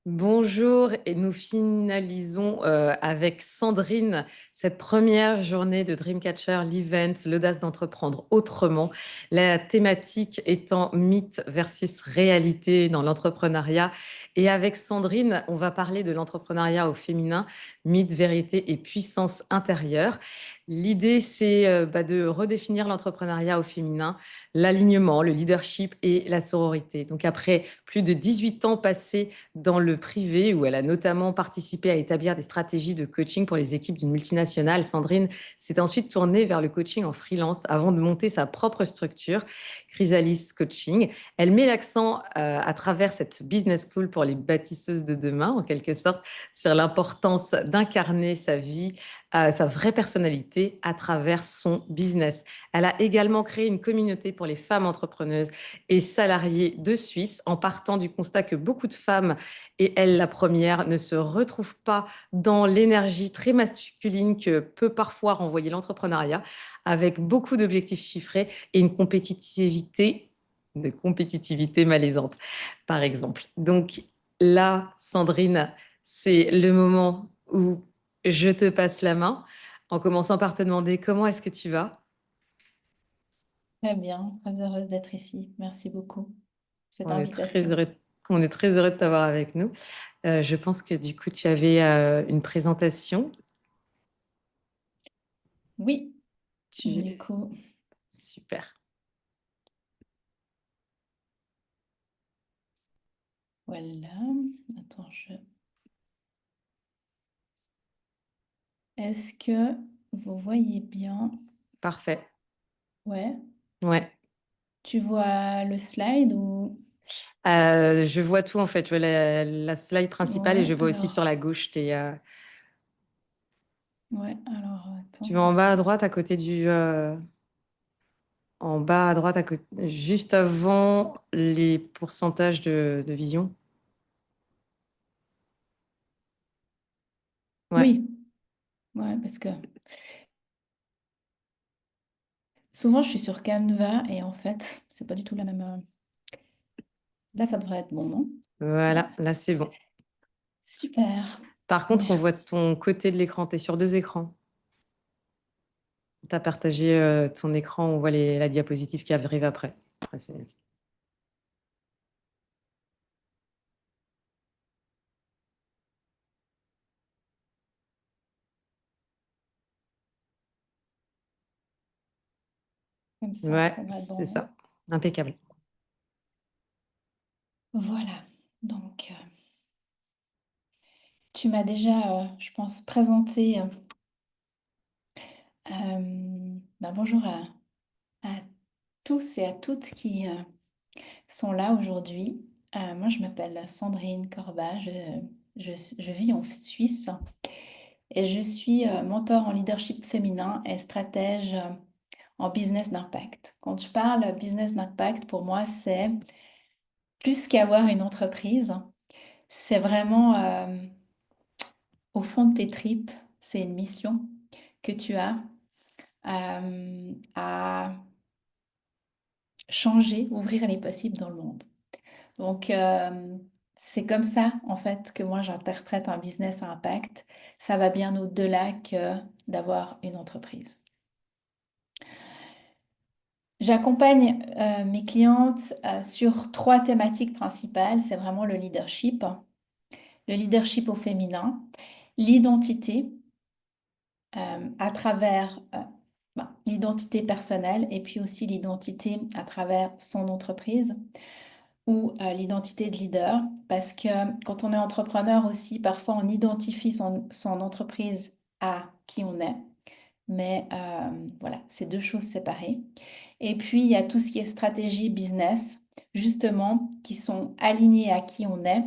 Bonjour, et nous finalisons avec Sandrine cette première journée de Dreamcatcher, l'event, l'audace d'entreprendre autrement. La thématique étant mythe versus réalité dans l'entrepreneuriat. Et avec Sandrine, on va parler de l'entrepreneuriat au féminin, mythe, vérité et puissance intérieure. L'idée, c'est de redéfinir l'entrepreneuriat au féminin, l'alignement, le leadership et la sororité. Donc après plus de 18 ans passés dans le privé, où elle a notamment participé à établir des stratégies de coaching pour les équipes d'une multinationale, Sandrine s'est ensuite tournée vers le coaching en freelance avant de monter sa propre structure, Chrysalis Coaching. Elle met l'accent à travers cette business school pour les bâtisseuses de demain, en quelque sorte, sur l'importance d'incarner sa vie, sa vraie personnalité à travers son business. Elle a également créé une communauté pour les femmes entrepreneuses et salariées de Suisse en partant du constat que beaucoup de femmes, et elle la première, ne se retrouvent pas dans l'énergie très masculine que peut parfois renvoyer l'entrepreneuriat, avec beaucoup d'objectifs chiffrés et une compétitivité malaisante, par exemple. Donc là, Sandrine, c'est le moment où je te passe la main, en commençant par te demander comment est-ce que tu vas. Très bien, très heureuse d'être ici. Merci beaucoup pour cette On est très invitation. heureux, on est très heureux de t'avoir avec nous. Je pense que du coup, tu avais une présentation. Oui, Tu... du coup, Super. voilà. Attends, Est-ce que vous voyez bien? Parfait. Ouais. Ouais. Tu vois le slide ou... Je vois tout en fait. Je vois la slide principale et je Ouais, vois aussi sur alors... la gauche Ouais, alors, tu attends, vas en parce bas à que... droite à côté en bas à droite juste avant les pourcentages de vision. Ouais. Oui, ouais, parce que souvent je suis sur Canva et en fait, c'est pas du tout la même... Là, ça devrait être bon, non? Ouais. Voilà. Là, c'est bon. Super, Par contre, on voit merci. ton côté de l'écran. Tu es sur deux écrans. Tu as partagé ton écran. On voit la diapositive qui arrive après. Après, Comme ça ouais, devrait être bon, c'est non? ça. Impeccable. Voilà, donc... Tu m'as déjà, je pense, présenté. Bonjour à tous et à toutes qui sont là aujourd'hui. Moi, je m'appelle Sandrine Corbat, je vis en Suisse et je suis mentor en leadership féminin et stratège en business d'impact. Quand je parle business d'impact, pour moi, c'est plus qu'avoir une entreprise, c'est vraiment au fond de tes tripes, c'est une mission que tu as à changer, ouvrir les possibles dans le monde. Donc, c'est comme ça, en fait, que moi j'interprète un business à impact. Ça va bien au-delà que d'avoir une entreprise. J'accompagne mes clientes sur trois thématiques principales. C'est vraiment le leadership au féminin, l'identité à travers l'identité personnelle et puis aussi l'identité à travers son entreprise ou l'identité de leader. Parce que quand on est entrepreneur aussi, parfois on identifie son entreprise à qui on est. Mais voilà, c'est deux choses séparées. Et puis, il y a tout ce qui est stratégie business, justement, qui sont alignés à qui on est,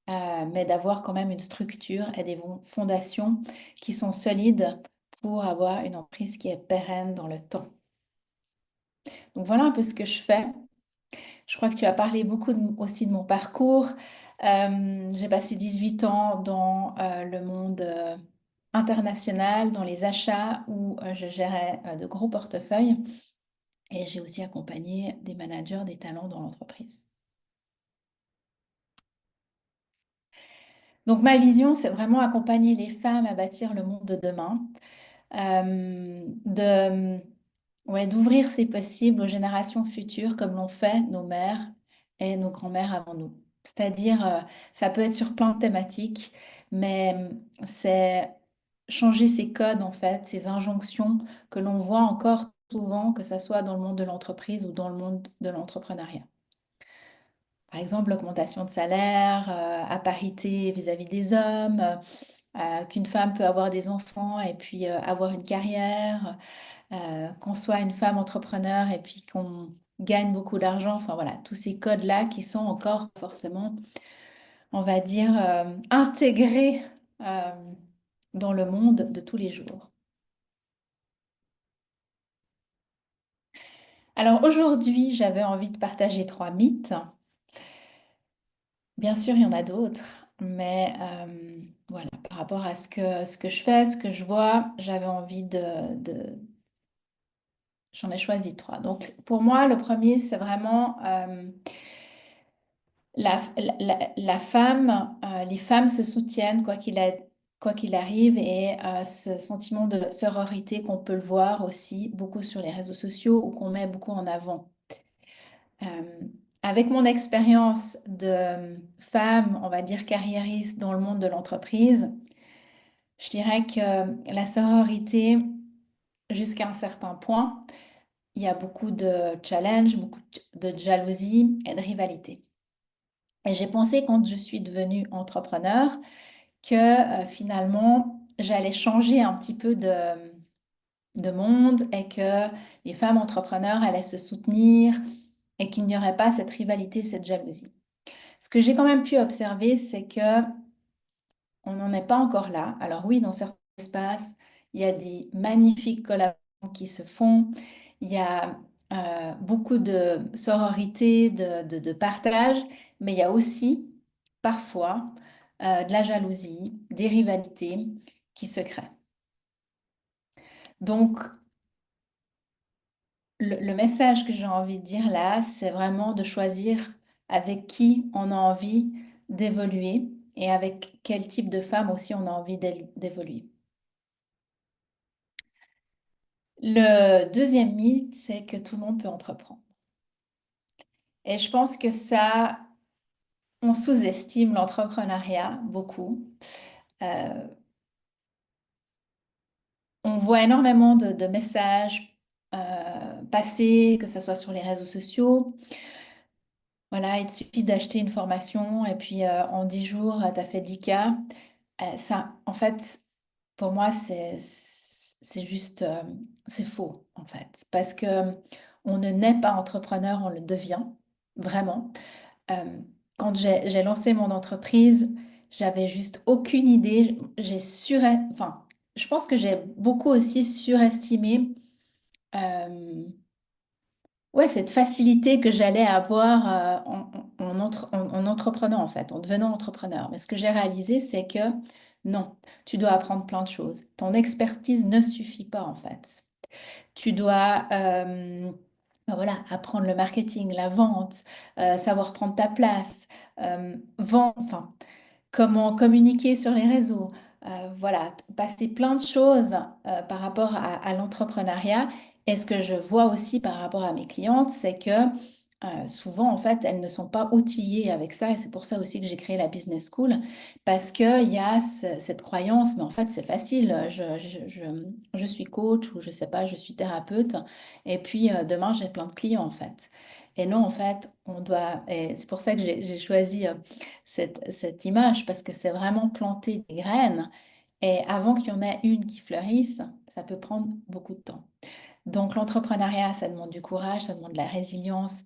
mais d'avoir quand même une structure et des fondations qui sont solides pour avoir une entreprise qui est pérenne dans le temps. Donc voilà un peu ce que je fais. Je crois que tu as parlé beaucoup aussi de mon parcours. J'ai passé 18 ans dans le monde international, dans les achats, où je gérais de gros portefeuilles et j'ai aussi accompagné des managers, des talents dans l'entreprise. Donc ma vision, c'est vraiment accompagner les femmes à bâtir le monde de demain, de, ouais, d'ouvrir ses possibles aux générations futures comme l'ont fait nos mères et nos grands-mères avant nous. C'est-à-dire, ça peut être sur plein de thématiques, mais c'est changer ces codes, en fait, ces injonctions que l'on voit encore souvent, que ce soit dans le monde de l'entreprise ou dans le monde de l'entrepreneuriat. Par exemple, l'augmentation de salaire, à parité vis-à-vis des hommes, qu'une femme peut avoir des enfants et puis avoir une carrière, qu'on soit une femme entrepreneur et puis qu'on gagne beaucoup d'argent. Enfin voilà, tous ces codes-là qui sont encore forcément, on va dire, intégrés euh, dans le monde de tous les jours. Alors aujourd'hui, j'avais envie de partager 3 mythes. Bien sûr, il y en a d'autres, mais voilà, par rapport à ce que je fais, ce que je vois, j'avais envie j'en ai choisi 3. Donc pour moi, le premier, c'est vraiment la femme, les femmes se soutiennent quoi qu'il arrive et ce sentiment de sororité qu'on peut le voir aussi beaucoup sur les réseaux sociaux ou qu'on met beaucoup en avant. Euh, Avec mon expérience de femme, on va dire carriériste dans le monde de l'entreprise, je dirais que la sororité, jusqu'à un certain point, il y a beaucoup de challenges, beaucoup de jalousie et de rivalité. Et j'ai pensé quand je suis devenue entrepreneur que finalement, j'allais changer un petit peu de monde et que les femmes entrepreneurs allaient se soutenir et qu'il n'y aurait pas cette rivalité, cette jalousie. Ce que j'ai quand même pu observer, c'est que on n'en est pas encore là. Alors oui, dans certains espaces, il y a des magnifiques collaborations qui se font. Il y a beaucoup de sororité, de partage, mais il y a aussi parfois de la jalousie, des rivalités qui se créent. Donc, le message que j'ai envie de dire là, c'est vraiment de choisir avec qui on a envie d'évoluer et avec quel type de femme aussi on a envie d'évoluer. Le deuxième mythe, c'est que tout le monde peut entreprendre. Et je pense que ça, on sous-estime l'entrepreneuriat beaucoup. Euh, on voit énormément de messages passer, que ce soit sur les réseaux sociaux. Voilà, il te suffit d'acheter une formation et puis en 10 jours, tu as fait 10K. Ça, en fait, pour moi, c'est juste, c'est faux, en fait. Parce que on ne naît pas entrepreneur, on le devient, vraiment. Euh, Quand j'ai lancé mon entreprise, j'avais juste aucune idée. Enfin, je pense que j'ai beaucoup aussi surestimé ouais, cette facilité que j'allais avoir en entreprenant, en fait, en devenant entrepreneur. Mais ce que j'ai réalisé, c'est que non, tu dois apprendre plein de choses. Ton expertise ne suffit pas, en fait. Tu dois ben voilà, apprendre le marketing, la vente, savoir prendre ta place, enfin, comment communiquer sur les réseaux. Voilà, passer plein de choses par rapport à l'entrepreneuriat. Et ce que je vois aussi par rapport à mes clientes, c'est que souvent, en fait, elles ne sont pas outillées avec ça. Et c'est pour ça aussi que j'ai créé la Business School, parce qu'il y a cette croyance, mais en fait, c'est facile. Je suis coach ou je sais pas, je suis thérapeute. Et puis, demain, j'ai plein de clients, en fait. Et non, en fait, on doit, et c'est pour ça que j'ai choisi cette image parce que c'est vraiment planter des graines et avant qu'il y en ait une qui fleurisse, ça peut prendre beaucoup de temps. Donc l'entrepreneuriat, ça demande du courage, ça demande de la résilience,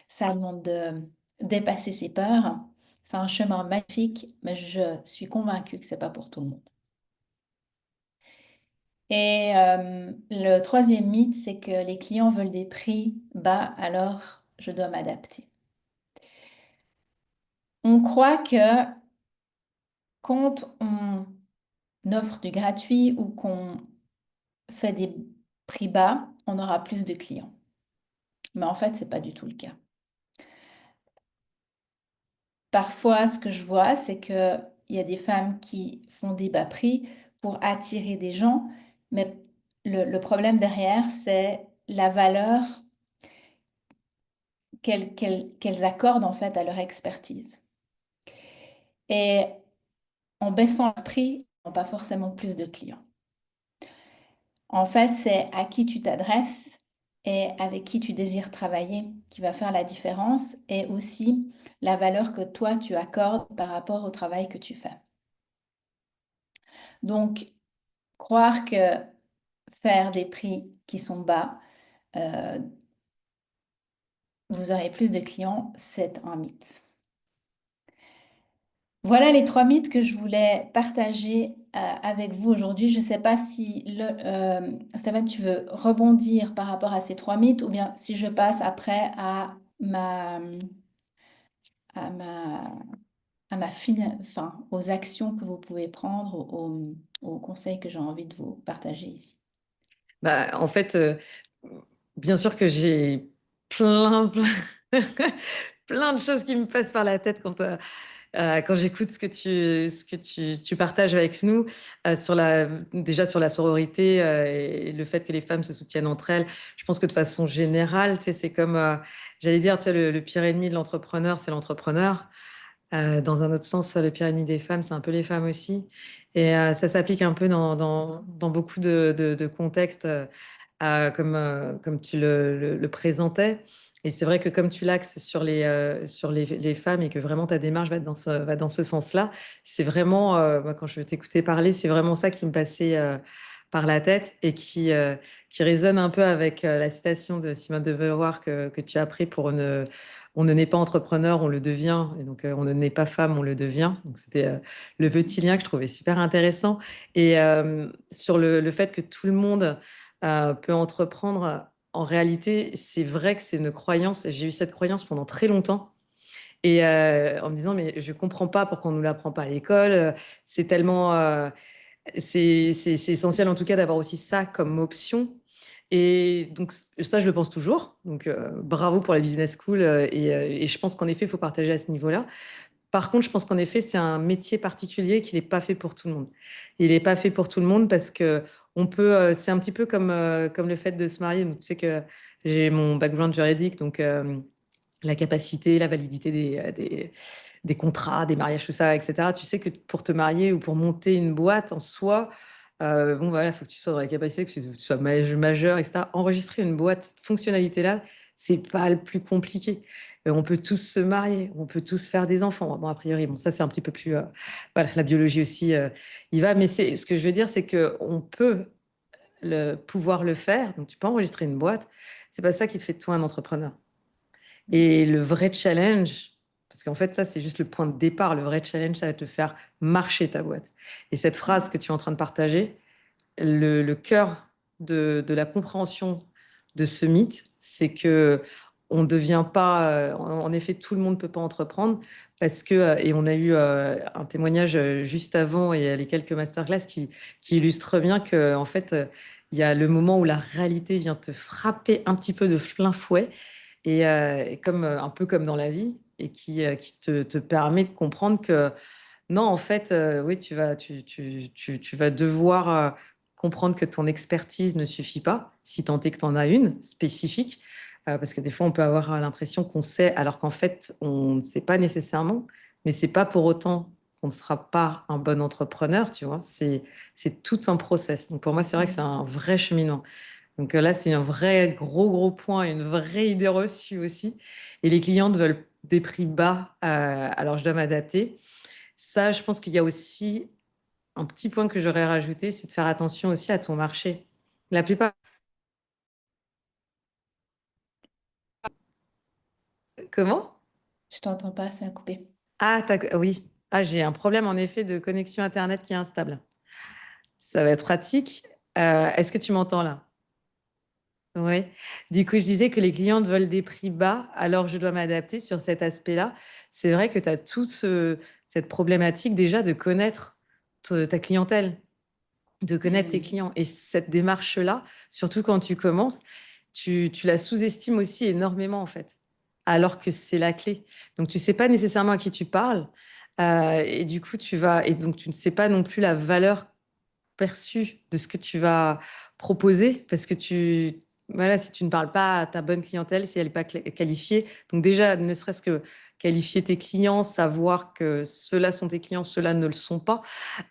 ça demande de dépasser ses peurs. C'est un chemin magnifique, mais je suis convaincue que c'est pas pour tout le monde. Et le troisième mythe, c'est que les clients veulent des prix bas, alors je dois m'adapter. On croit que quand on offre du gratuit ou qu'on fait des prix bas, on aura plus de clients. Mais en fait, c'est pas du tout le cas. Parfois, ce que je vois, c'est que il y a des femmes qui font des bas prix pour attirer des gens, mais le problème derrière, c'est la valeur qu'elles accordent en fait à leur expertise. Et en baissant le prix, on n'a pas forcément plus de clients. En fait, c'est à qui tu t'adresses et avec qui tu désires travailler qui va faire la différence et aussi la valeur que toi tu accordes par rapport au travail que tu fais. Donc, croire que faire des prix qui sont bas, euh, vous aurez plus de clients, c'est un mythe. Voilà les 3 mythes que je voulais partager avec vous aujourd'hui. Je ne sais pas si, Stéphane, tu veux rebondir par rapport à ces 3 mythes ou bien si je passe après à ma, enfin, aux actions que vous pouvez prendre, aux conseils que j'ai envie de vous partager ici. Bah, en fait, bien sûr que j'ai plein, plein de choses qui me passent par la tête quand j'écoute ce que tu partages avec nous déjà sur la sororité et le fait que les femmes se soutiennent entre elles. Je pense que de façon générale, tu sais, c'est comme, j'allais dire, tu sais, le pire ennemi de l'entrepreneur, c'est l'entrepreneur. Dans un autre sens, le pire ennemi des femmes, c'est un peu les femmes aussi. Et ça s'applique un peu dans beaucoup de contextes, comme tu le présentais. Et c'est vrai que comme tu l'axes sur les femmes et que vraiment ta démarche va dans ce sens-là, c'est vraiment, moi, quand je t'écoutais parler, c'est vraiment ça qui me passait par la tête et qui résonne un peu avec la citation de Simone de Beauvoir que tu as pris pour on ne naît pas entrepreneur, on le devient. Et donc, on ne naît pas femme, on le devient. Donc, c'était le petit lien que je trouvais super intéressant. Et sur le fait que tout le monde peut entreprendre, en réalité, c'est vrai que c'est une croyance. J'ai eu cette croyance pendant très longtemps. Et en me disant, mais je comprends pas pourquoi on nous l'apprend pas à l'école. C'est tellement, c'est essentiel en tout cas d'avoir aussi ça comme option. Et donc ça, je le pense toujours. Donc bravo pour la business school. Et je pense qu'en effet, il faut partager à ce niveau-là. Par contre, je pense qu'en effet, c'est un métier particulier qui n'est pas fait pour tout le monde. Il n'est pas fait pour tout le monde parce que c'est un petit peu comme le fait de se marier. Donc, tu sais que j'ai mon background juridique, donc la capacité, la validité des contrats, des mariages, tout ça, etc. Tu sais que pour te marier ou pour monter une boîte en soi, bon, voilà, il faut que tu sois dans la capacité, que tu sois majeur, etc. Enregistrer une boîte, cette fonctionnalité-là, c'est pas le plus compliqué. On peut tous se marier, on peut tous faire des enfants. Bon, a priori, bon, ça, c'est un petit peu plus. Voilà, la biologie aussi y va. Mais ce que je veux dire, c'est qu'on peut pouvoir le faire. Donc, tu peux enregistrer une boîte. C'est pas ça qui te fait de toi un entrepreneur. Et le vrai challenge, parce qu'en fait, ça, c'est juste le point de départ. Le vrai challenge, ça va te faire marcher ta boîte. Et cette phrase que tu es en train de partager, le cœur de la compréhension de ce mythe, c'est que on ne devient pas, en effet, tout le monde ne peut pas entreprendre parce que, et on a eu un témoignage juste avant et les quelques masterclass qui illustrent bien que, en fait, il y a le moment où la réalité vient te frapper un petit peu de plein fouet et comme, un peu comme dans la vie et qui te permet de comprendre que non, en fait, oui, tu vas devoir comprendre que ton expertise ne suffit pas, si tant est que tu en as une spécifique, parce que des fois, on peut avoir l'impression qu'on sait, alors qu'en fait, on ne sait pas nécessairement, mais c'est pas pour autant qu'on ne sera pas un bon entrepreneur, tu vois. C'est tout un process. Donc pour moi, c'est vrai que c'est un vrai cheminement. Donc là, c'est un vrai gros, gros point, une vraie idée reçue aussi. Et les clientes veulent des prix bas, alors je dois m'adapter. Ça, je pense qu'il y a aussi un petit point que j'aurais rajouté, c'est de faire attention aussi à ton marché. La plupart. Comment? Je t'entends pas, ça a coupé. Ah, oui. Ah, j'ai un problème en effet de connexion Internet qui est instable. Ça va être pratique. Est-ce que tu m'entends là? Oui. Du coup, je disais que les clientes veulent des prix bas, alors je dois m'adapter sur cet aspect-là. C'est vrai que tu as cette problématique déjà de connaître ta clientèle, de connaître tes Hmm. clients. Et cette démarche-là, surtout quand tu commences, tu la sous-estimes aussi énormément, en fait, alors que c'est la clé. Donc, tu sais pas nécessairement à qui tu parles. Et du coup, et donc tu ne sais pas non plus la valeur perçue de ce que tu vas proposer parce que voilà, si tu ne parles pas à ta bonne clientèle, si elle n'est pas qualifiée, donc déjà, ne serait-ce que qualifier tes clients, savoir que ceux-là sont tes clients, ceux-là ne le sont pas.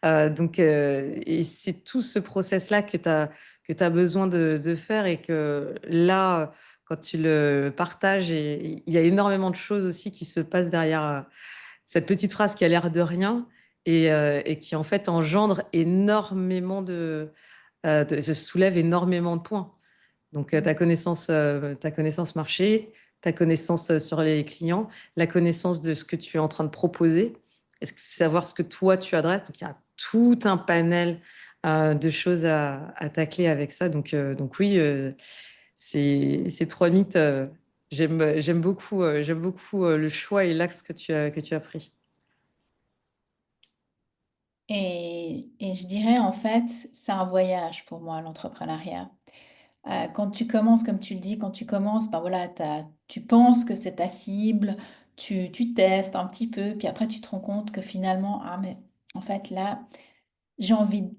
Et c'est tout ce process-là que tu besoin de faire et que là, quand tu le partages, et il y a énormément de choses aussi qui se passent derrière cette petite phrase qui a l'air de rien et qui en fait engendre énormément soulève énormément de points. Donc, ta connaissance marché, ta connaissance sur les clients, la connaissance de ce que tu es en train de proposer, savoir ce que toi tu adresses. Donc, il y a tout un panel de choses à tacler avec ça. Donc oui, ces trois mythes, j'aime beaucoup le choix et l'axe que tu as pris. Et je dirais, en fait, c'est un voyage pour moi, l'entrepreneuriat. Quand tu commences, comme tu le dis, quand tu commences, ben voilà, tu penses que c'est ta cible, tu testes un petit peu, puis après tu te rends compte que finalement, ah mais en fait là, j'ai envie de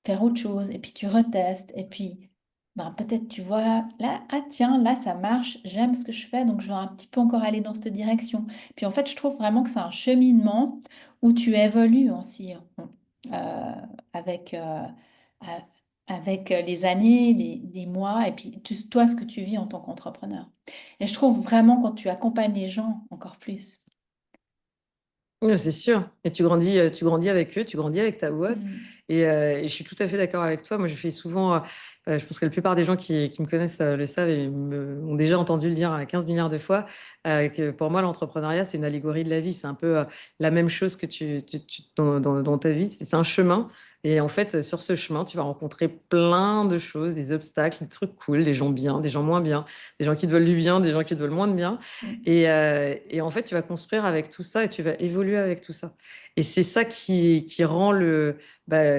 faire autre chose, et puis tu retestes, et puis ben, peut-être tu vois, là, ah tiens, là ça marche, j'aime ce que je fais, donc je vais un petit peu encore aller dans cette direction. Puis en fait, je trouve vraiment que c'est un cheminement où tu évolues aussi avec, a- avec les années, les mois, et puis toi, ce que tu vis en tant qu'entrepreneur. Et je trouve vraiment quand tu accompagnes les gens encore plus. Oui, c'est sûr. Et tu grandis avec eux, tu grandis avec ta boîte. Mm, Et je suis tout à fait d'accord avec toi. Moi, je fais souvent, je pense que la plupart des gens qui me connaissent le savent et ont déjà entendu le dire 15 milliards de fois, que pour moi, l'entrepreneuriat, c'est une allégorie de la vie. C'est un peu la même chose que dans ta vie. C'est un chemin. Et en fait, sur ce chemin, tu vas rencontrer plein de choses, des obstacles, des trucs cool, des gens bien, des gens moins bien, des gens qui te veulent du bien, des gens qui te veulent moins de bien. mm, Et en fait, tu vas construire avec tout ça et tu vas évoluer avec tout ça. Et c'est ça qui rend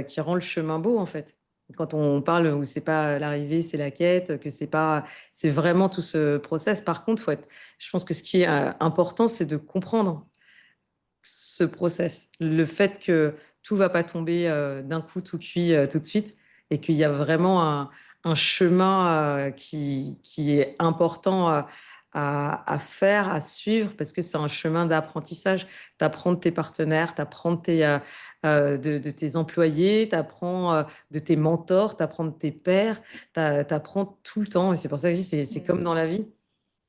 qui rend le chemin beau, en fait. Quand on parle où c'est pas l'arrivée, c'est la quête, que c'est vraiment tout ce process. Par contre, je pense que ce qui est important, c'est de comprendre ce process. Le fait que tout va pas tomber d'un coup tout cuit tout de suite et qu'il y a vraiment un chemin qui est important à faire, à suivre parce que c'est un chemin d'apprentissage. T'apprends de tes partenaires, t'apprends de tes employés, t'apprends de tes mentors, t'apprends de tes pairs, t'apprends tout le temps et c'est pour ça que je dis c'est comme mm. dans la vie.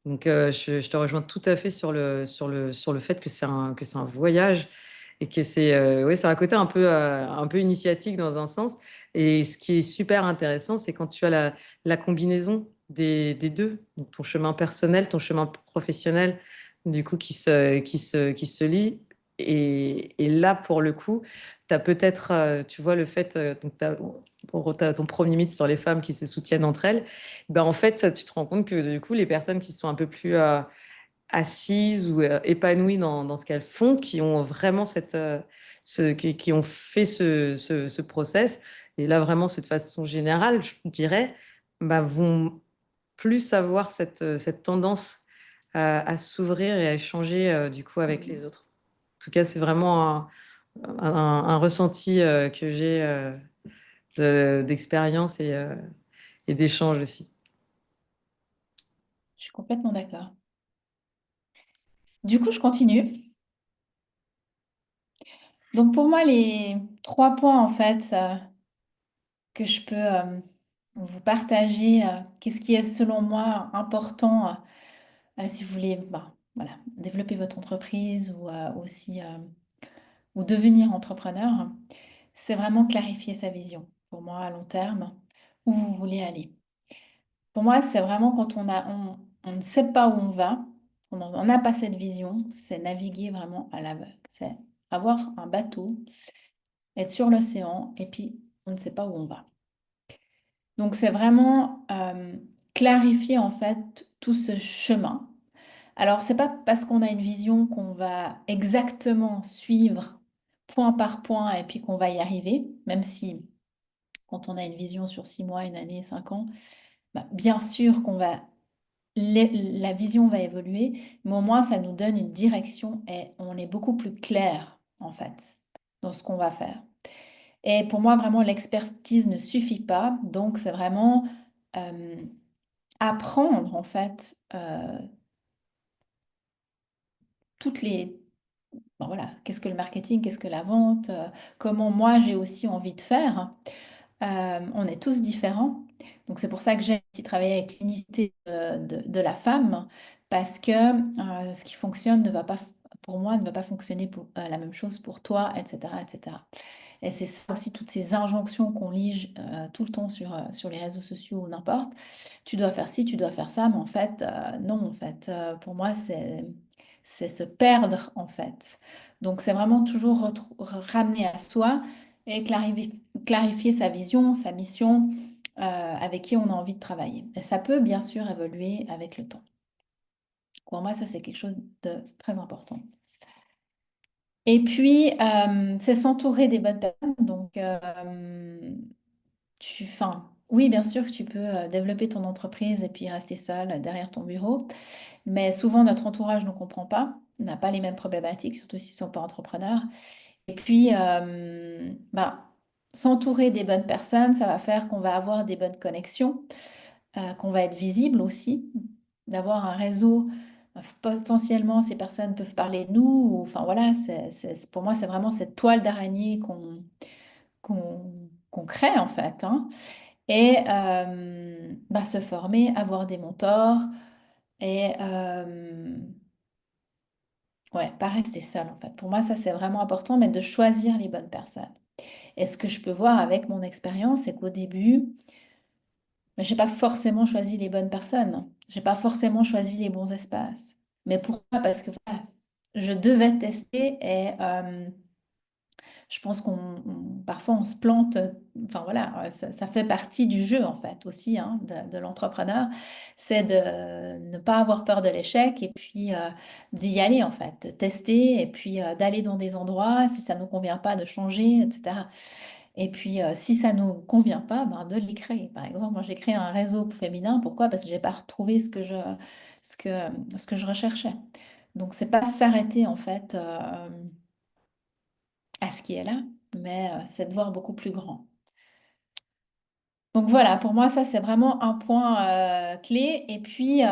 Donc, je te rejoins tout à fait sur le fait que que c'est un voyage et que ouais, c'est un côté un peu initiatique dans un sens. Et ce qui est super intéressant, c'est quand tu as la combinaison des deux, donc ton chemin personnel, ton chemin professionnel, du coup, qui se lient. Et là, pour le coup, tu as peut-être, tu vois, le fait, t'as ton premier mythe sur les femmes qui se soutiennent entre elles ben en fait, tu te rends compte que du coup, les personnes qui sont un peu plus assises ou épanouies dans ce qu'elles font, qui ont vraiment qui ont fait ce process, et là vraiment, c'est de façon générale, je dirais, ben, vont plus avoir cette tendance à s'ouvrir et à échanger du coup avec les Mm. autres. En tout cas, c'est vraiment un ressenti que j'ai d'expérience et d'échange aussi. Je suis complètement d'accord. Du coup, je continue. Donc pour moi, les 3 points en fait que je peux vous partager, qu'est-ce qui est selon moi important si vous voulez bah, voilà, développer votre entreprise ou aussi ou devenir entrepreneur, c'est vraiment clarifier sa vision pour moi à long terme, où vous voulez aller. Pour moi, c'est vraiment quand on ne sait pas où on va, on n'a pas cette vision, c'est naviguer vraiment à l'aveugle. C'est avoir un bateau, être sur l'océan et puis on ne sait pas où on va. Donc c'est vraiment clarifier en fait tout ce chemin. Alors c'est pas parce qu'on a une vision qu'on va exactement suivre point par point et puis qu'on va y arriver, même si quand on a une vision sur 6 mois, une année, 5 ans, bah, bien sûr qu'on va la vision va évoluer, mais au moins ça nous donne une direction et on est beaucoup plus clair en fait, dans ce qu'on va faire. Et pour moi, vraiment, l'expertise ne suffit pas. Donc, c'est vraiment euh, apprendre, en fait, toutes les... bon, voilà, qu'est-ce que le marketing, qu'est-ce que la vente, comment moi j'ai aussi envie de faire. On est tous différents. Donc c'est pour ça que j'aime aussi travailler avec l'unicité de la femme, parce que ce qui fonctionne ne va pas, pour moi, ne va pas fonctionner pour la même chose pour toi, etc., etc. Et c'est ça aussi toutes ces injonctions qu'on lit tout le temps sur les réseaux sociaux ou n'importe. Tu dois faire ci, tu dois faire ça, mais en fait, non, en fait, pour moi, c'est se perdre, en fait. Donc c'est vraiment toujours ramener à soi et clarifier sa vision, sa mission, avec qui on a envie de travailler. Et ça peut bien sûr évoluer avec le temps. Pour moi, ça, c'est quelque chose de très important. Et puis, c'est s'entourer des bonnes personnes. Donc, enfin, oui, bien sûr que tu peux développer ton entreprise et puis rester seul derrière ton bureau. Mais souvent, notre entourage ne comprend pas, n'a pas les mêmes problématiques, surtout s'ils ne sont pas entrepreneurs. Et puis, bah, s'entourer des bonnes personnes, ça va faire qu'on va avoir des bonnes connexions, qu'on va être visible aussi, d'avoir un réseau. Potentiellement, ces personnes peuvent parler de nous. Enfin voilà, pour moi, c'est vraiment cette toile d'araignée qu'on crée en fait, hein. Et bah, se former, avoir des mentors et ouais, pas rester seul en fait. Pour moi, ça c'est vraiment important, mais de choisir les bonnes personnes. Et ce que je peux voir avec mon expérience, c'est qu'au début, mais j'ai pas forcément choisi les bonnes personnes. J'ai pas forcément choisi les bons espaces. Mais pourquoi? Parce que voilà, je devais tester et je pense parfois on se plante. Enfin voilà, ça fait partie du jeu en fait aussi, hein, de l'entrepreneur. C'est de ne pas avoir peur de l'échec et puis d'y aller en fait, de tester et puis d'aller dans des endroits, si ça ne nous convient pas, de changer, etc. Et puis, si ça ne nous convient pas, ben, de les créer. Par exemple, moi, j'ai créé un réseau féminin. Pourquoi? Parce que j'ai pas retrouvé ce que, ce que je recherchais. Donc, c'est pas s'arrêter, en fait, à ce qui est là, mais c'est de voir beaucoup plus grand. Donc, voilà, pour moi, ça, c'est vraiment un point clé. Et puis,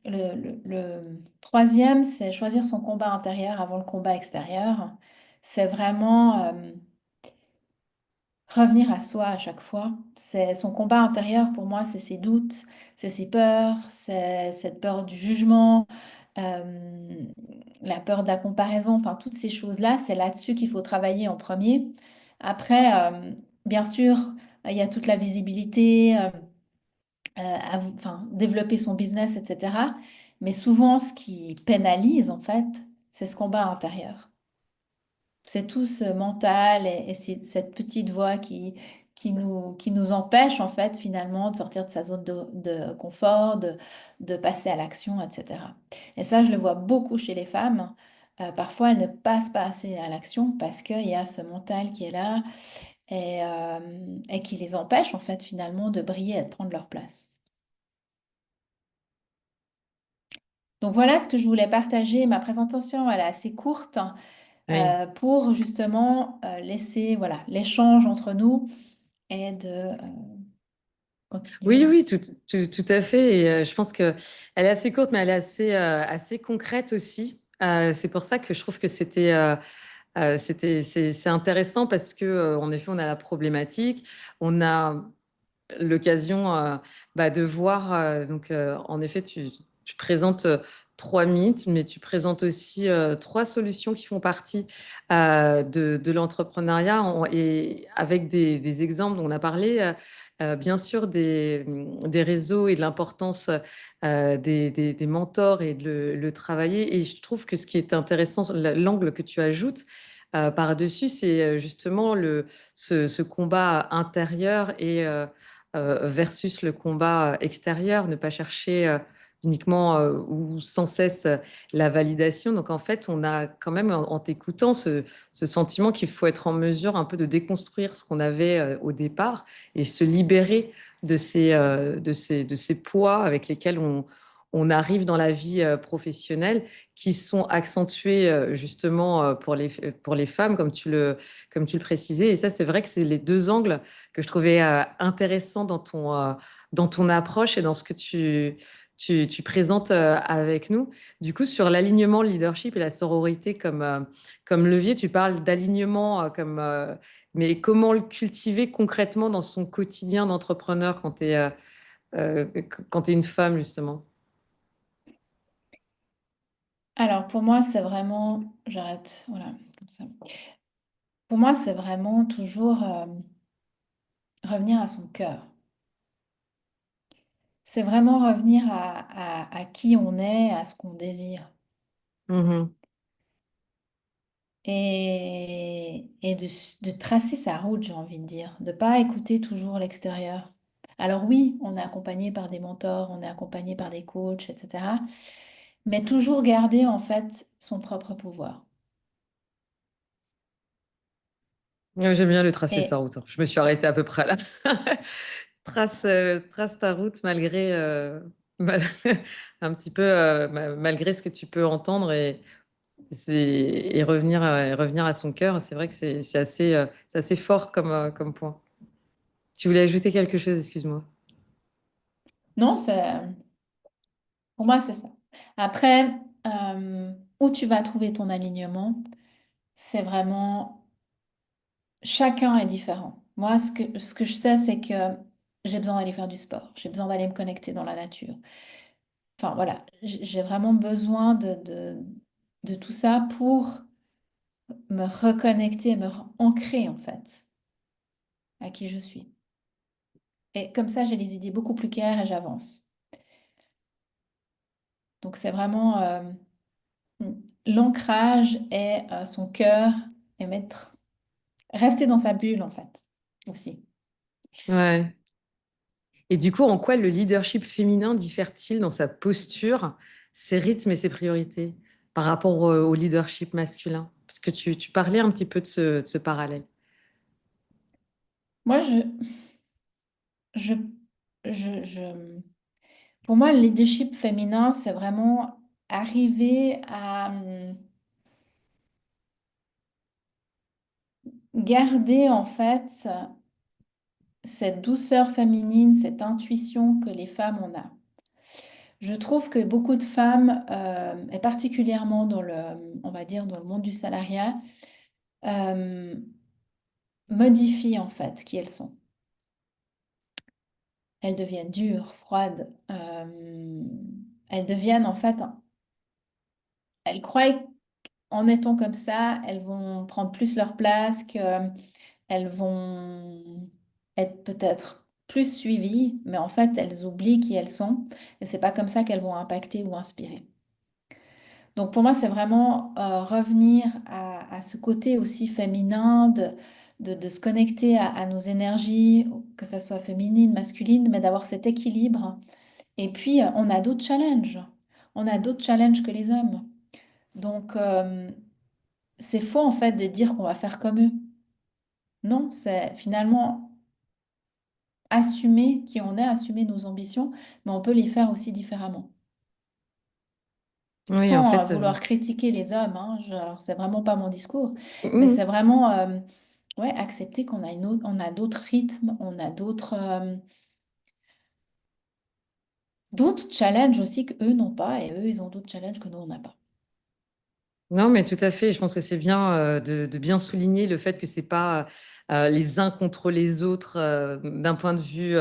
le troisième, c'est choisir son combat intérieur avant le combat extérieur. C'est vraiment... revenir à soi à chaque fois. C'est son combat intérieur pour moi, c'est ses doutes, c'est ses peurs, c'est cette peur du jugement, euh, la peur de la comparaison, enfin toutes ces choses-là, c'est là-dessus qu'il faut travailler en premier. Après, bien sûr, il y a toute la visibilité, enfin, développer son business, etc. Mais souvent, ce qui pénalise, en fait, c'est ce combat intérieur. C'est tout ce mental et cette petite voix qui nous empêche en fait finalement de sortir de sa zone de confort, de passer à l'action, etc. Et ça, je le vois beaucoup chez les femmes. Parfois, elles ne passent pas assez à l'action parce qu'il y a ce mental qui est là et qui les empêche en fait finalement de briller et de prendre leur place. Donc voilà ce que je voulais partager. Ma présentation, elle est assez courte. Oui. Pour justement laisser voilà, l'échange entre nous et de continuer Oui, oui, ainsi. tout à fait. Et je pense que elle est assez courte, mais elle est assez concrète aussi. C'est pour ça que je trouve que c'est intéressant parce que, en effet, on a la problématique, on a l'occasion de voir. Donc, en effet, tu présentes trois mythes, mais tu présentes aussi trois solutions qui font partie de l'entrepreneuriat et avec des exemples dont on a parlé. Bien sûr, des réseaux et de l'importance des mentors et de le travailler. Et je trouve que ce qui est intéressant, l'angle que tu ajoutes par-dessus, c'est justement ce combat intérieur et versus le combat extérieur, ne pas chercher uniquement ou sans cesse la validation. Donc en fait, on a quand même en t'écoutant ce sentiment qu'il faut être en mesure un peu de déconstruire ce qu'on avait au départ et se libérer de ces poids avec lesquels on arrive dans la vie professionnelle, qui sont accentuées justement pour les femmes, comme tu le précisais. Et ça, c'est vrai que c'est les deux angles que je trouvais intéressants dans ton approche et dans ce que tu présentes avec nous. Du coup, sur l'alignement, le leadership et la sororité comme levier, tu parles d'alignement mais comment le cultiver concrètement dans son quotidien d'entrepreneur euh, quand tu es une femme, justement? Alors pour moi, c'est vraiment, j'arrête, voilà, comme ça. Pour moi, c'est vraiment toujours revenir à son cœur. C'est vraiment revenir à qui on est, à ce qu'on désire. Mhm. Et de tracer sa route, j'ai envie de dire. De pas écouter toujours l'extérieur. Alors oui, on est accompagné par des mentors, on est accompagné par des coachs, etc. Mais toujours garder en fait son propre pouvoir. Ouais, j'aime bien le tracer sa Et route, hein. Je me suis arrêtée à peu près là. Trace ta route mal- un petit peu malgré ce que tu peux entendre et revenir à son cœur. C'est vrai que c'est assez fort comme point. Tu voulais ajouter quelque chose, excuse-moi. non, pour moi, c'est ça. Après, où tu vas trouver ton alignement, c'est vraiment, chacun est différent. Moi, ce que je sais, c'est que j'ai besoin d'aller faire du sport, j'ai besoin d'aller me connecter dans la nature. Enfin voilà, j'ai vraiment besoin de tout ça pour me reconnecter, ancrer en fait à qui je suis. Et comme ça, j'ai les idées beaucoup plus claires et j'avance. Donc c'est vraiment l'ancrage et son cœur et rester dans sa bulle en fait aussi. Ouais. Et du coup, en quoi le leadership féminin diffère-t-il dans sa posture, ses rythmes et ses priorités par rapport au leadership masculin? Parce que tu parlais un petit peu de ce parallèle. Moi, je, je, pour moi, le leadership féminin, c'est vraiment arriver à garder en fait cette douceur féminine, cette intuition que les femmes on a. Je trouve que beaucoup de femmes, et particulièrement on va dire dans le monde du salariat, euh, modifient en fait qui elles sont. Elles deviennent dures, froides. Elles deviennent en fait, elles croient qu'en étant comme ça, elles vont prendre plus leur place, qu'elles vont être peut-être plus suivies, mais en fait, elles oublient qui elles sont. Et c'est pas comme ça qu'elles vont impacter ou inspirer. Donc pour moi, c'est vraiment revenir à ce côté aussi féminin, de se connecter à nos énergies, que ce soit féminine, masculine, mais d'avoir cet équilibre. Et puis, on a d'autres challenges. On a d'autres challenges que les hommes. Donc, c'est faux en fait de dire qu'on va faire comme eux. Non, c'est finalement assumer qui on est, assumer nos ambitions, mais on peut les faire aussi différemment. Oui, en Sans fait, vouloir critiquer les hommes, hein. Alors, c'est vraiment pas mon discours, mais c'est mhm. vraiment ouais, accepter qu'on a on a d'autres rythmes, on a d'autres challenges aussi qu'eux n'ont pas, et eux, ils ont d'autres challenges que nous, on n'a pas. Non, mais tout à fait. Je pense que c'est bien de bien souligner le fait que c'est pas les uns contre les autres d'un point de vue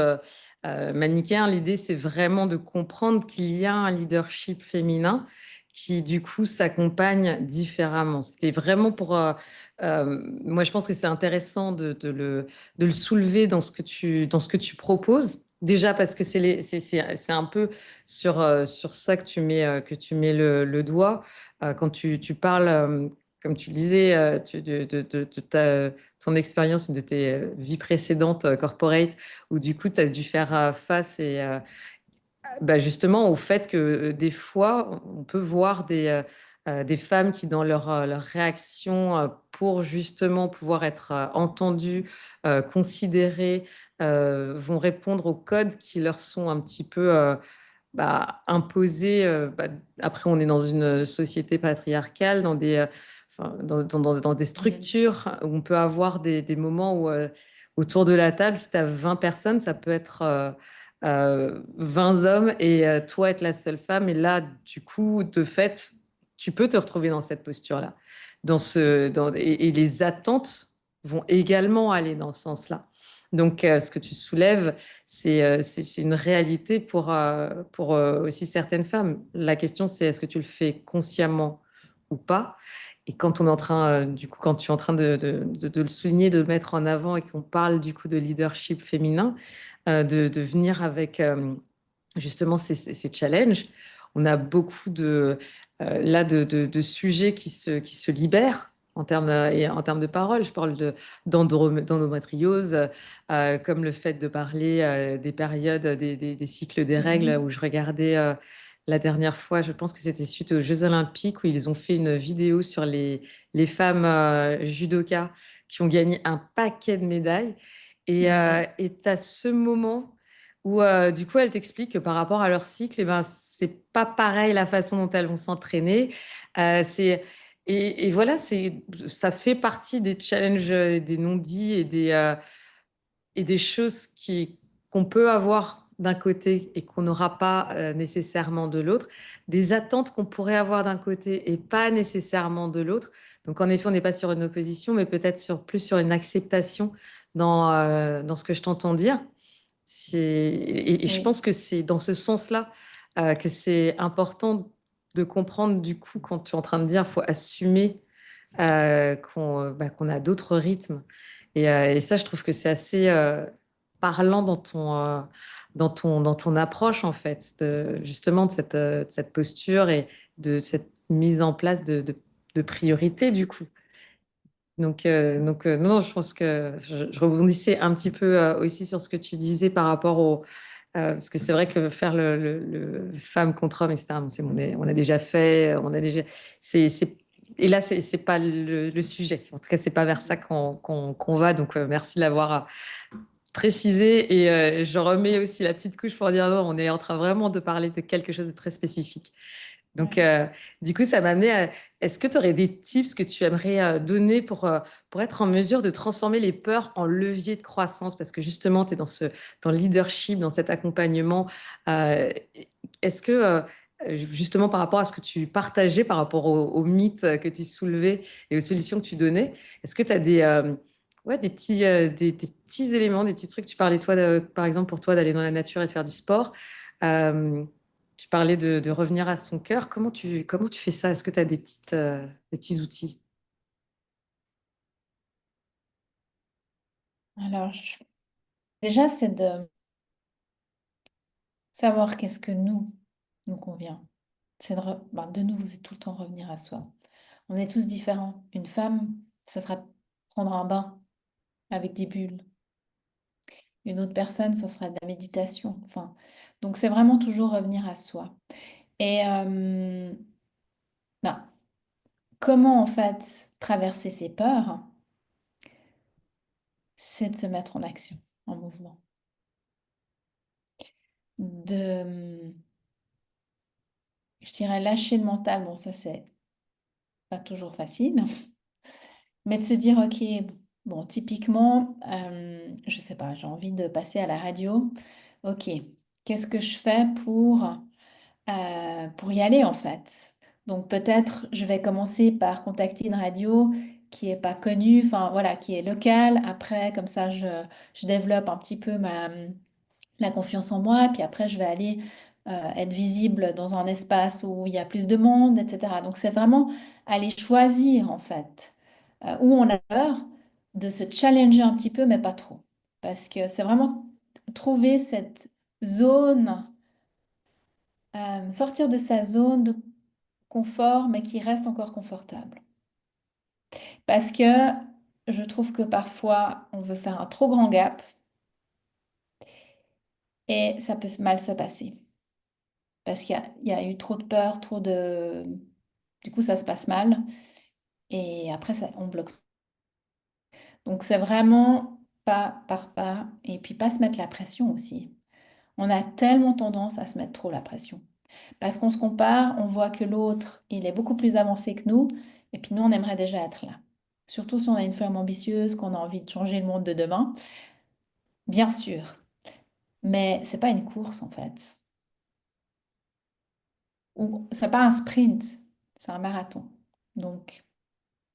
manichéen. L'idée, c'est vraiment de comprendre qu'il y a un leadership féminin qui, du coup, s'accompagne différemment. C'était vraiment moi, je pense que c'est intéressant de le soulever dans ce que tu proposes. Déjà parce que c'est un peu sur ça que tu mets le doigt quand tu parles, comme tu le disais, ton expérience de tes vies précédentes corporate, où du coup, tu as dû faire face bah, justement au fait que des fois, on peut voir des femmes qui, dans leur réaction pour justement pouvoir être entendues, considérées, vont répondre aux codes qui leur sont un petit peu imposer. Après, on est dans une société patriarcale, enfin, dans des Mhm. structures où on peut avoir des moments où, autour de la table, si tu as 20 personnes, ça peut être 20 hommes et toi être la seule femme. Et là, du coup, de fait, tu peux te retrouver dans cette posture-là. Et les attentes vont également aller dans ce sens-là. Donc, ce que tu soulèves, c'est une réalité pour aussi certaines femmes. La question, c'est est-ce que tu le fais consciemment ou pas? Et quand on est en train, du coup, quand tu es en train de le souligner, de le mettre en avant et qu'on parle du coup de leadership féminin, de venir avec justement ces challenges, on a beaucoup de sujets qui se libèrent en termes de parole. Je parle d'endométriose, comme le fait de parler des périodes, des cycles des règles, où Mhm. je regardais la dernière fois, je pense que c'était suite aux Jeux Olympiques, où ils ont fait une vidéo sur les femmes judokas qui ont gagné un paquet de médailles. Ouais. Et tu as ce moment où, du coup, elles t'expliquent que par rapport à leur cycle, eh ben, c'est pas pareil la façon dont elles vont s'entraîner. Euh, c'est, et voilà, ça fait partie des challenges, des non-dits et des choses qu'on peut avoir d'un côté et qu'on n'aura pas nécessairement de l'autre, des attentes qu'on pourrait avoir d'un côté et pas nécessairement de l'autre. Donc, en effet, on n'est pas sur une opposition, mais peut-être plus sur une acceptation dans ce que je t'entends dire. Et je Oui. pense que c'est dans ce sens-là que c'est important de comprendre, du coup, quand tu es en train de dire, faut assumer qu'on a d'autres rythmes. Et ça, je trouve que c'est assez parlant dans ton approche, en fait, justement, de cette posture et de cette mise en place de priorités, du coup. Donc, non, je pense que je rebondissais un petit peu aussi sur ce que tu disais par rapport parce que c'est vrai que faire le femme contre homme, etc., bon, on a déjà fait, et là, c'est pas le sujet. En tout cas, c'est pas vers ça qu'on va. Donc, merci de l'avoir précisé. Et je remets aussi la petite couche pour dire non, on est en train vraiment de parler de quelque chose de très spécifique. Donc, Ouais. du coup, ça m'a amené à, est-ce que tu aurais des tips que tu aimerais donner pour être en mesure de transformer les peurs en levier de croissance? Parce que justement, tu es dans le leadership, dans cet accompagnement. Euh, Est-ce que, justement, par rapport à ce que tu partageais, par rapport aux mythes que tu soulevais et aux solutions que tu donnais, est-ce que tu as ouais, des petits éléments, des petits trucs? Tu parlais, toi, par exemple, pour toi, d'aller dans la nature et de faire du sport. Euh, Tu parlais de revenir à son cœur. Comment tu fais ça? Est-ce que tu as des petits outils? Alors, déjà, c'est de savoir qu'est-ce que nous convient. C'est de nouveau, c'est tout le temps revenir à soi. On est tous différents. Une femme, ça sera prendre un bain avec des bulles. Une autre personne, ça sera de la méditation. Enfin, donc c'est vraiment toujours revenir à soi. Et ben, comment en fait traverser ses peurs? C'est de se mettre en action, en mouvement. De, je dirais, lâcher le mental. Bon, ça, c'est pas toujours facile. Mais de se dire, ok, bon, typiquement, je sais pas, j'ai envie de passer à la radio. Ok, qu'est-ce que je fais pour y aller en fait? Donc peut-être je vais commencer par contacter une radio qui est pas connue, enfin voilà, qui est locale. Après, comme ça, je développe un petit peu la confiance en moi. Puis après, je vais aller être visible dans un espace où il y a plus de monde, etc. Donc c'est vraiment aller choisir en fait où on a peur, de se challenger un petit peu, mais pas trop. Parce que c'est vraiment trouver cette zone, sortir de sa zone de confort, mais qui reste encore confortable. Parce que je trouve que parfois, on veut faire un trop grand gap et ça peut mal se passer. Parce qu'il y a eu trop de peur, trop de... Du coup, ça se passe mal et après, on bloque. Donc, c'est vraiment pas par pas et puis pas se mettre la pression aussi. On a tellement tendance à se mettre trop la pression. Parce qu'on se compare, on voit que l'autre, il est beaucoup plus avancé que nous, et puis nous, on aimerait déjà être là. Surtout si on a une femme ambitieuse, qu'on a envie de changer le monde de demain, bien sûr. Mais c'est pas une course en fait. Ou c'est pas un sprint, c'est un marathon. Donc,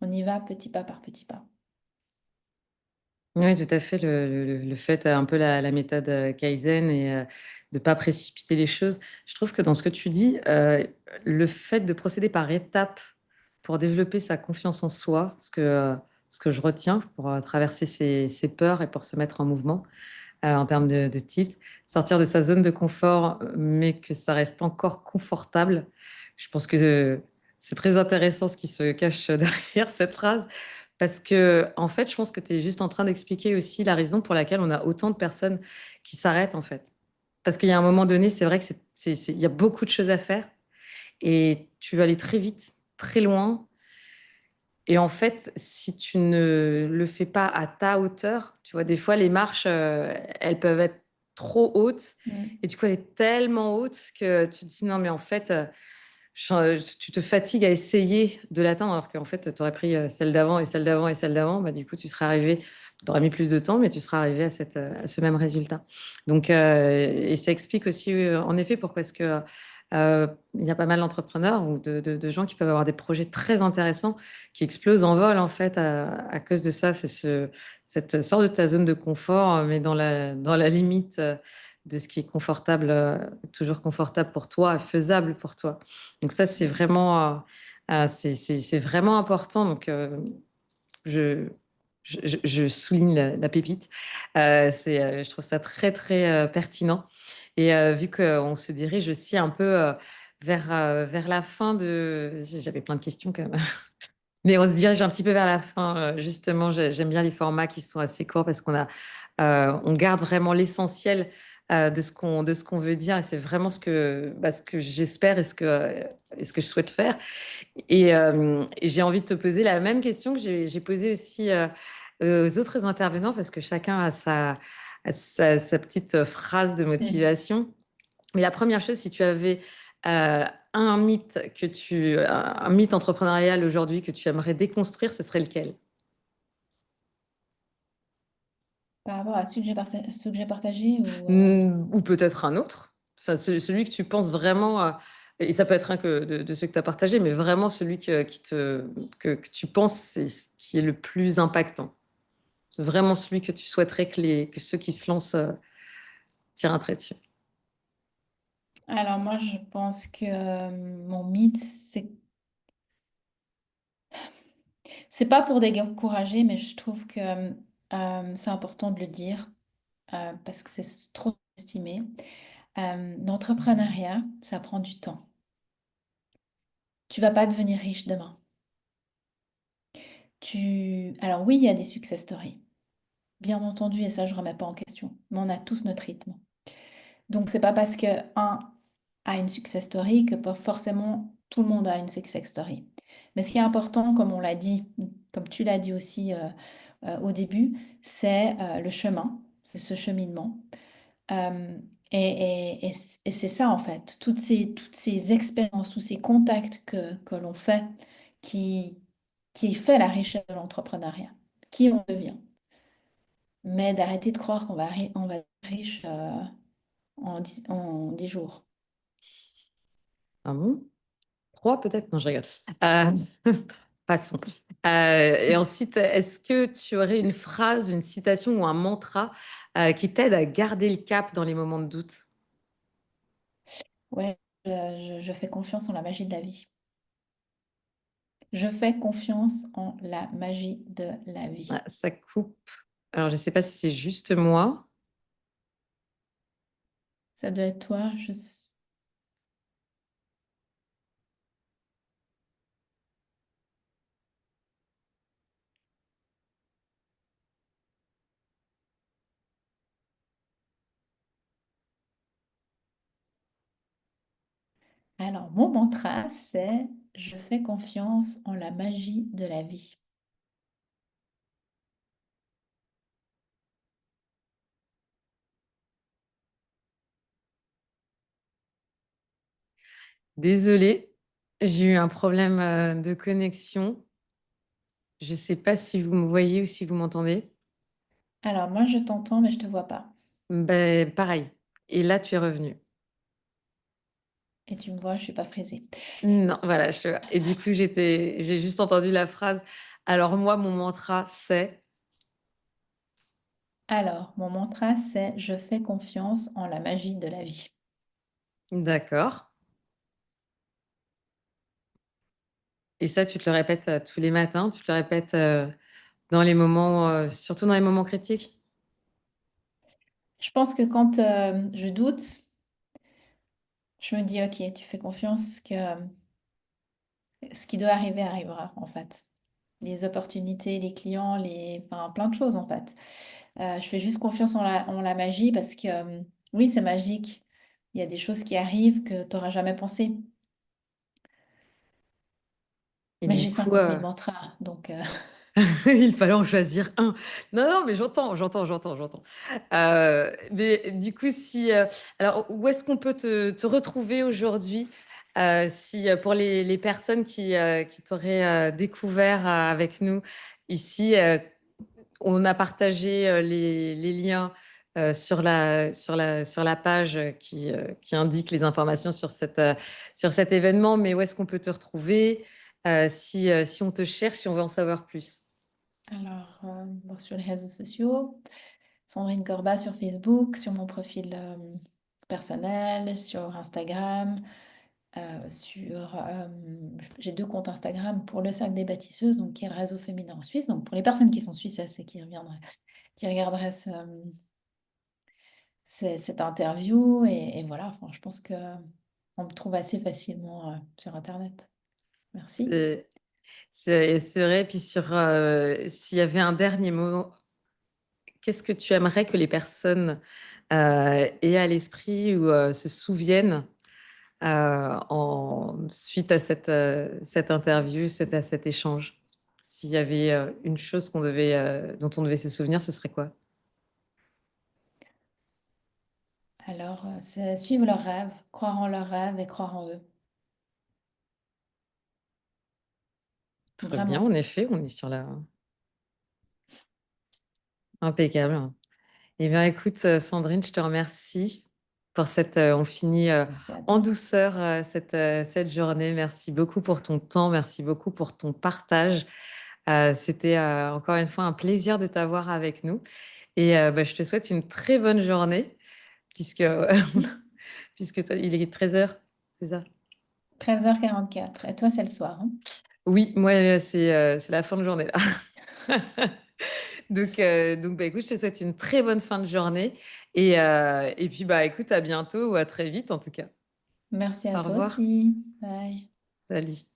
on y va petit pas par petit pas. Oui, tout à fait. Le fait, un peu la méthode Kaizen et de ne pas précipiter les choses. Je trouve que dans ce que tu dis, le fait de procéder par étapes pour développer sa confiance en soi, ce que je retiens pour traverser ses peurs et pour se mettre en mouvement en termes de tips, sortir de sa zone de confort, mais que ça reste encore confortable. Je pense que c'est très intéressant ce qui se cache derrière cette phrase. Parce que, en fait, je pense que tu es juste en train d'expliquer aussi la raison pour laquelle on a autant de personnes qui s'arrêtent, en fait. Parce qu'il y a un moment donné, c'est vrai que il y a beaucoup de choses à faire et tu vas aller très vite, très loin. Et en fait, si tu ne le fais pas à ta hauteur, tu vois, des fois, les marches, elles peuvent être trop hautes. Mm. Et du coup, elle est tellement haute que tu te dis, non, mais en fait, tu te fatigues à essayer de l'atteindre, alors qu'en fait, tu aurais pris celle d'avant et celle d'avant et celle d'avant. Bah, du coup, tu serais arrivé, tu aurais mis plus de temps, mais tu serais arrivé à ce même résultat. Donc, et ça explique aussi, en effet, pourquoi est-ce que il y a pas mal d'entrepreneurs ou de gens qui peuvent avoir des projets très intéressants qui explosent en vol, en fait, à cause de ça. C'est cette sorte de ta zone de confort, mais dans la limite de ce qui est confortable, toujours confortable pour toi, faisable pour toi. Donc ça, c'est vraiment important. Donc, je, je souligne la pépite. Je trouve ça très, très pertinent. Et vu qu'on se dirige aussi un peu vers la fin de... J'avais plein de questions quand même. Mais on se dirige un petit peu vers la fin. Justement, j'aime bien les formats qui sont assez courts parce on garde vraiment l'essentiel de ce qu'on veut dire. Et c'est vraiment ce que j'espère et ce que je souhaite faire. Et j'ai envie de te poser la même question que j'ai posée aussi aux autres intervenants parce que chacun a sa petite phrase de Mm. motivation. Mais la première chose, si tu avais un mythe un mythe entrepreneurial aujourd'hui que tu aimerais déconstruire, ce serait lequel? Par rapport à ceux que j'ai partagés ou... Ou peut-être un autre. Enfin, celui que tu penses vraiment, et ça peut être un que de ceux que tu as partagé, mais vraiment celui que tu penses qui est le plus impactant. Vraiment celui que tu souhaiterais que ceux qui se lancent tirent un trait dessus. Alors moi, je pense que mon mythe, c'est pas pour décourager, mais je trouve que c'est important de le dire parce que c'est trop estimé. L'entrepreneuriat, ça prend du temps. Tu vas pas devenir riche demain. Alors oui, il y a des success stories, bien entendu, et ça, je remets pas en question. Mais on a tous notre rythme. Donc c'est pas parce que un a une success story que pas forcément tout le monde a une success story. Mais ce qui est important, comme on l'a dit, comme tu l'as dit aussi au début, c'est le chemin, c'est ce cheminement. Euh, et c'est ça en fait, toutes ces expériences, tous ces contacts que l'on fait qui, qui fait la richesse de l'entrepreneuriat, qui on devient. Mais d'arrêter de croire on va être riche en 10 jours. Ah bon? Trois peut-être? Non, je rigole. Passons. Et ensuite, est-ce que tu aurais une phrase, une citation ou un mantra qui t'aide à garder le cap dans les moments de doute? Ouais, je fais confiance en la magie de la vie. Je fais confiance en la magie de la Ah, vie. ça coupe. Alors, je ne sais pas si c'est juste moi. Ça doit être toi. Alors, mon mantra, c'est je fais confiance en la magie de la vie. Désolée, j'ai eu un problème de connexion. Je ne sais pas si vous me voyez ou si vous m'entendez. Alors, moi, je t'entends, mais je te vois pas. Ben, pareil. Et là, tu es revenu. Et tu me vois, je suis pas frisée. Non, voilà. Et du coup, j'ai juste entendu la phrase. Alors moi, mon mantra, c'est... Alors, mon mantra, c'est je fais confiance en la magie de la vie. D'accord. Et ça, tu te le répètes tous les matins, tu te le répètes dans les moments, surtout dans les moments critiques. Je pense que quand je doute, je me dis, ok, tu fais confiance que ce qui doit arriver arrivera, en fait. Les opportunités, les clients, enfin, plein de choses, en fait. Je fais juste confiance en la magie parce que, oui, c'est magique. Il y a des choses qui arrivent que tu n'auras jamais pensé. Et Mais du j'ai coup, 50 000 mantras, donc il fallait en choisir un. Non, non, mais j'entends. Mais du coup, alors, où est-ce qu'on peut te retrouver aujourd'hui si, pour les personnes qui t'auraient découvert avec nous ici, on a partagé les liens sur la page qui indique les informations sur cet événement, mais où est-ce qu'on peut te retrouver si on te cherche, si on veut en savoir plus? alors bon, sur les réseaux sociaux, Sandrine Corbat sur Facebook, sur mon profil personnel, sur Instagram, j'ai deux comptes Instagram pour le Cercle des bâtisseuses, donc qui est le réseau féminin en Suisse. Donc pour les personnes qui sont suissesses et qui regarderaient cette interview, et voilà, enfin, je pense que on me trouve assez facilement sur Internet. Merci. C'est c'est vrai. Puis s'il y avait un dernier mot, qu'est-ce que tu aimerais que les personnes aient à l'esprit ou se souviennent suite à cette interview, à cet échange? S'il y avait une chose dont on devait se souvenir, ce serait quoi? Alors, c'est suivre leurs rêves, croire en leurs rêves et croire en eux. Très bien, en Vraiment. effet, on est sur la... Impeccable. Eh bien, écoute, Sandrine, je te remercie pour on finit Merci à en toi. douceur cette journée. Merci beaucoup pour ton temps, merci beaucoup pour ton partage. C'était encore une fois un plaisir de t'avoir avec nous. Et bah, je te souhaite une très bonne journée, puisque, Merci. puisque toi, il est 13 heures, c'est ça? 13h44. Et toi, c'est le soir, hein? Oui, moi, c'est la fin de journée là. Donc bah, écoute, je te souhaite une très bonne fin de journée. Et puis, bah, écoute, à bientôt ou à très vite en tout cas. Merci à Au toi revoir. aussi. Bye. Salut.